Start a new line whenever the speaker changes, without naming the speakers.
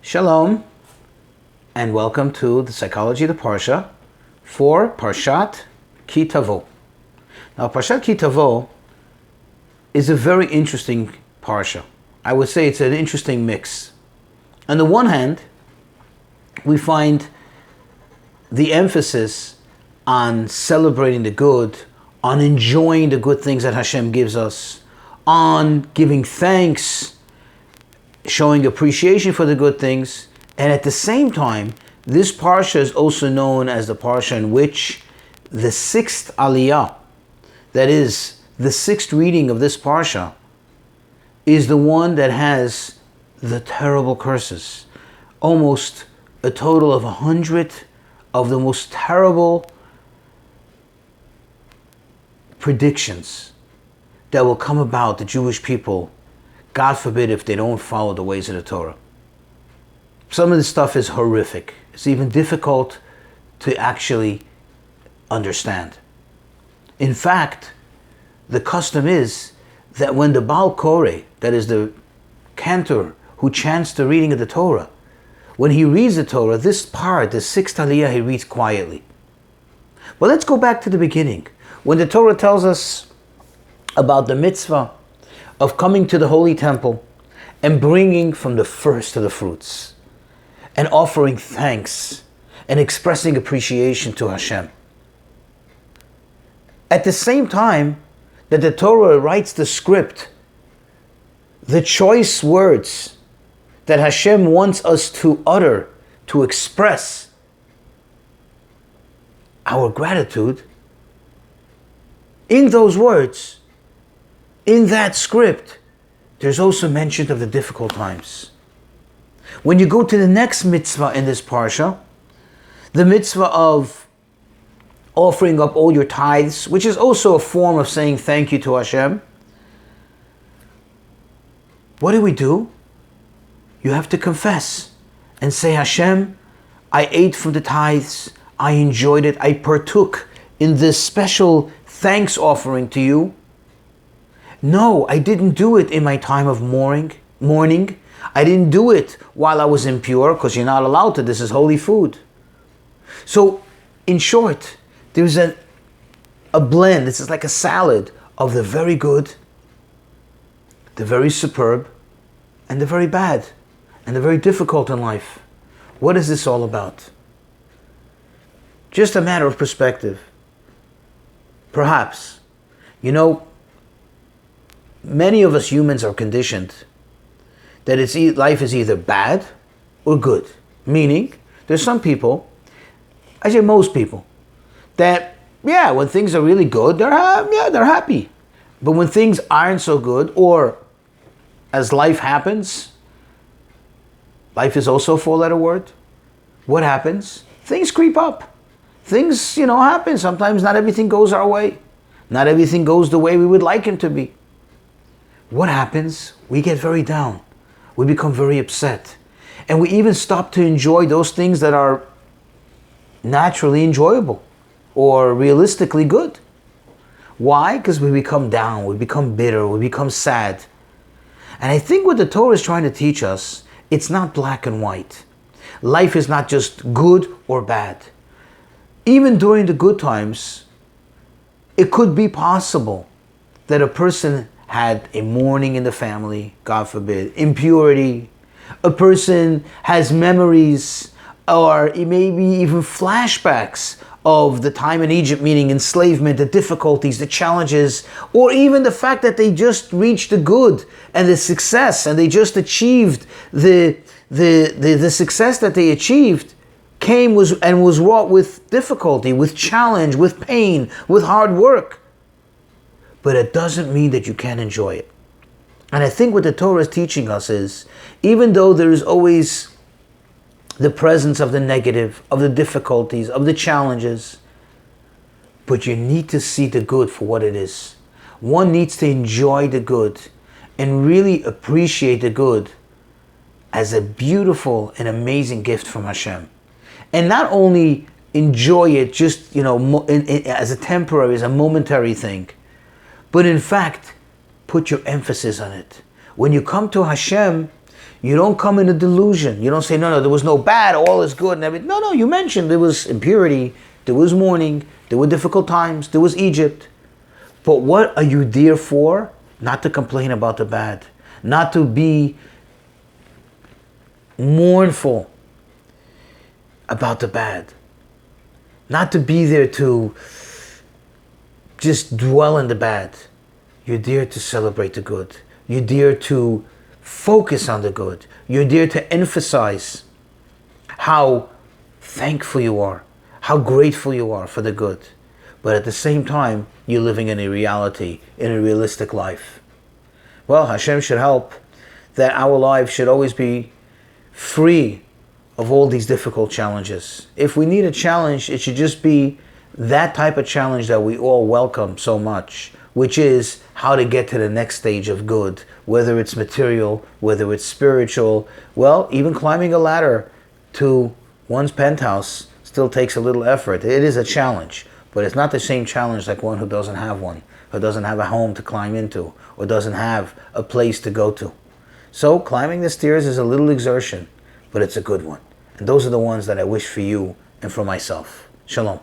Shalom, and welcome to the Psychology of the Parsha for Parshat Ki Tavo. Now, Parshat Ki Tavo is a very interesting Parsha. I would say it's an interesting mix. On the one hand, we find the emphasis on celebrating the good, on enjoying the good things that Hashem gives us, on giving thanks, showing appreciation for the good things. And at the same time, this Parsha is also known as the Parsha in which the sixth Aliyah, that is, the sixth reading of this Parsha, is the one that has the terrible curses. Almost a total of 100 of the most terrible predictions that will come about the Jewish people, God forbid, if they don't follow the ways of the Torah. Some of this stuff is horrific. It's even difficult to actually understand. In fact, the custom is that when the Baal Koreh, that is the cantor who chants the reading of the Torah, when he reads the Torah, this part, the sixth Aliyah, he reads quietly. But let's go back to the beginning. When the Torah tells us about the mitzvah of coming to the Holy Temple and bringing from the first of the fruits and offering thanks and expressing appreciation to Hashem. At the same time that the Torah writes the script, the choice words that Hashem wants us to utter, to express our gratitude, in those words, in that script, there's also mention of the difficult times. When you go to the next mitzvah in this parsha, the mitzvah of offering up all your tithes, which is also a form of saying thank you to Hashem, what do? You have to confess and say, Hashem, I ate from the tithes, I enjoyed it, I partook in this special thanks offering to you. No, I didn't do it in my time of mourning. I didn't do it while I was impure, because you're not allowed to. This is holy food. So, in short, there's a blend. This is like a salad of the very good, the very superb, and the very bad, and the very difficult in life. What is this all about? Just a matter of perspective. Perhaps, many of us humans are conditioned that life is either bad or good. Meaning, there's some people, I say most people, that, when things are really good, they're happy. But when things aren't so good, or as life happens, life is also a four-letter word. What happens? Things creep up. Things, happen. Sometimes not everything goes our way. Not everything goes the way we would like it to be. What happens? We get very down. We become very upset. And we even stop to enjoy those things that are naturally enjoyable or realistically good. Why? Because we become down, we become bitter, we become sad. And I think what the Torah is trying to teach us, it's not black and white. Life is not just good or bad. Even during the good times, it could be possible that a person had a mourning in the family, God forbid, impurity. A person has memories or maybe even flashbacks of the time in Egypt, meaning enslavement, the difficulties, the challenges, or even the fact that they just reached the good and the success, and they just achieved the success that they achieved was wrought with difficulty, with challenge, with pain, with hard work. But it doesn't mean that you can't enjoy it. And I think what the Torah is teaching us is, even though there is always the presence of the negative, of the difficulties, of the challenges, but you need to see the good for what it is. One needs to enjoy the good and really appreciate the good as a beautiful and amazing gift from Hashem. And not only enjoy it just, as a temporary, as a momentary thing, but in fact, put your emphasis on it. When you come to Hashem, You don't come in a delusion. You don't say, no, there was no bad, all is good and everything. No, you mentioned there was impurity, there was mourning, there were difficult times, there was Egypt. But what are you there for? Not to complain about the bad. Not to be mournful about the bad. Not to be there to just dwell in the bad. You're there to celebrate the good. You're there to focus on the good. You're there to emphasize how thankful you are, how grateful you are for the good. But at the same time, you're living in a reality, in a realistic life. Well, Hashem should help that our lives should always be free of all these difficult challenges. If we need a challenge, it should just be that type of challenge that we all welcome so much, which is how to get to the next stage of good, whether it's material, whether it's spiritual. Well, even climbing a ladder to one's penthouse still takes a little effort. It is a challenge, but it's not the same challenge like one who doesn't have one, who doesn't have a home to climb into, or doesn't have a place to go to. So climbing the stairs is a little exertion, but it's a good one. And those are the ones that I wish for you and for myself. Shalom.